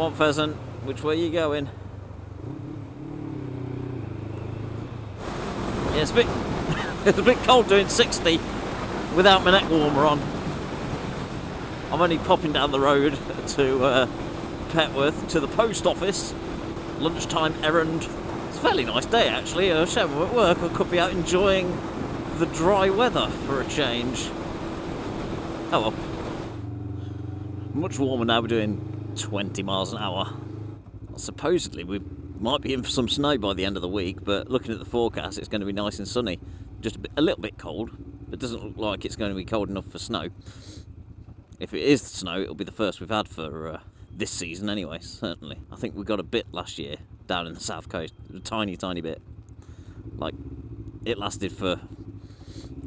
Come on, Pheasant. Which way are you going? Yeah, it's a bit, it's a bit cold doing 60 without my neck warmer on. I'm only popping down the road to Petworth to the post office. Lunchtime errand. It's a fairly nice day actually. Shame I'm at work. I could be out enjoying the dry weather for a change. Oh well. Much warmer now. We're doing 20 miles an hour. Supposedly we might be in for some snow by the end of the week, but looking at the forecast it's going to be nice and sunny. Just a little bit cold. It doesn't look like it's going to be cold enough for snow. If it is snow, it'll be the first we've had for this season anyway, certainly. I think we got a bit last year down in the south coast. A tiny, tiny bit. Like, it lasted for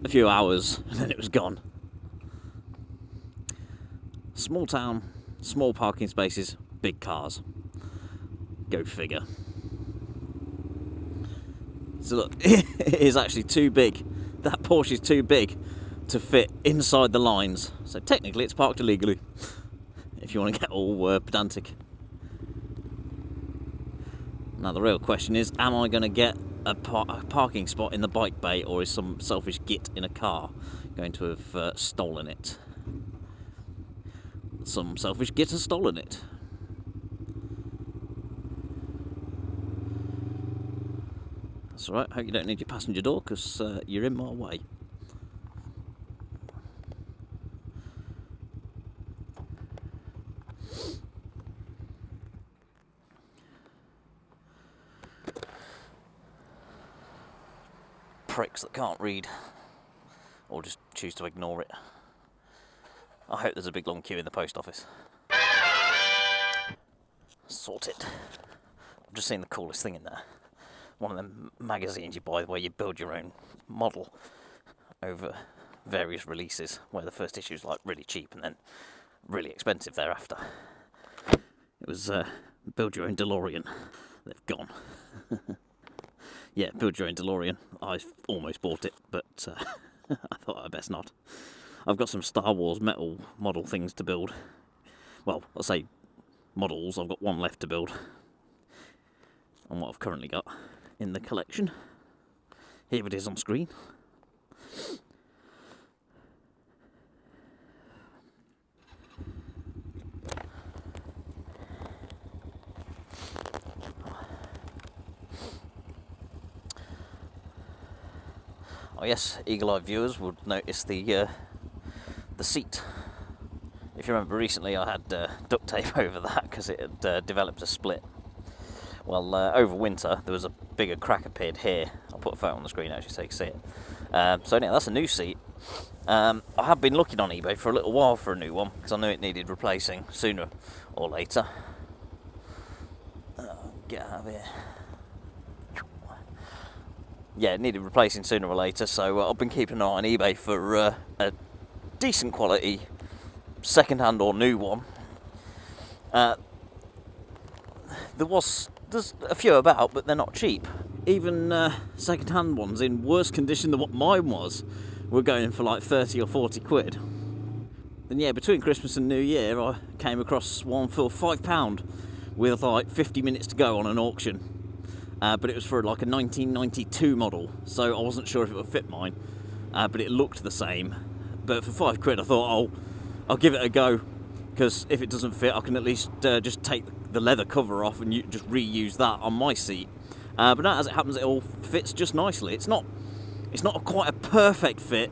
a few hours and then it was gone. Small town, small parking spaces, big cars. Go figure. So look, it is actually too big. That Porsche is too big to fit inside the lines. So technically it's parked illegally, if you want to get all pedantic. Now the real question is, am I going to get a parking spot in the bike bay, or is some selfish git in a car going to have stolen it? Some selfish git has stolen it. That's alright, hope you don't need your passenger door, because you're in my way. Pricks that can't read, or just choose to ignore it. I hope there's a big long queue in the post office. Sorted. I've just seen the coolest thing in there. One of them magazines you buy where you build your own model over various releases, where the first issue is like really cheap and then really expensive thereafter. It was build your own DeLorean. They've gone. Yeah, build your own DeLorean. I almost bought it, but I thought I'd best not. I've got some Star Wars metal model things to build. Well, I'll say models. I've got one left to build on what I've currently got in the collection. Here it is on screen. Oh yes, eagle-eyed viewers would notice the seat. If you remember recently I had duct tape over that because it had developed a split. Well, over winter there was a bigger crack appeared here. I'll put a photo on the screen actually so you can see it. So anyway, that's a new seat. I have been looking on eBay for a little while for a new one because I knew it needed replacing sooner or later. Get out of here. Yeah, it needed replacing sooner or later, so I've been keeping an eye on eBay for a decent quality second-hand or new one. There's a few about, but they're not cheap. Even second-hand ones in worse condition than what mine was were going for like 30 or 40 quid. Then yeah, between Christmas and New Year I came across one for £5 with like 50 minutes to go on an auction. But it was for like a 1992 model, so I wasn't sure if it would fit mine, but it looked the same. But for 5 quid I thought, oh, I'll give it a go, because if it doesn't fit I can at least just take the leather cover off and just reuse that on my seat. But now, as it happens, it all fits just nicely. It's not quite a perfect fit.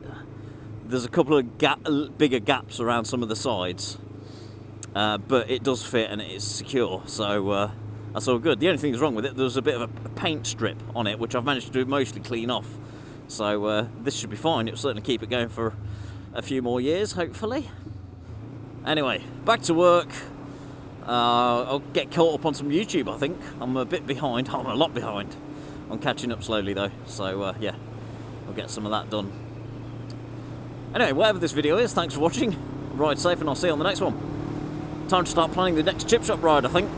There's a couple of bigger gaps around some of the sides, but it does fit and it is secure, so that's all good. The only thing that's wrong with it, there was a bit of a paint strip on it, which I've managed to mostly clean off. So this should be fine. It'll certainly keep it going for a few more years, hopefully. Anyway, back to work. I'll get caught up on some YouTube, I think. I'm a bit behind. I'm a lot behind. I'm catching up slowly, though. So, yeah, I'll get some of that done. Anyway, whatever this video is, thanks for watching. Ride safe, and I'll see you on the next one. Time to start planning the next chip shop ride, I think.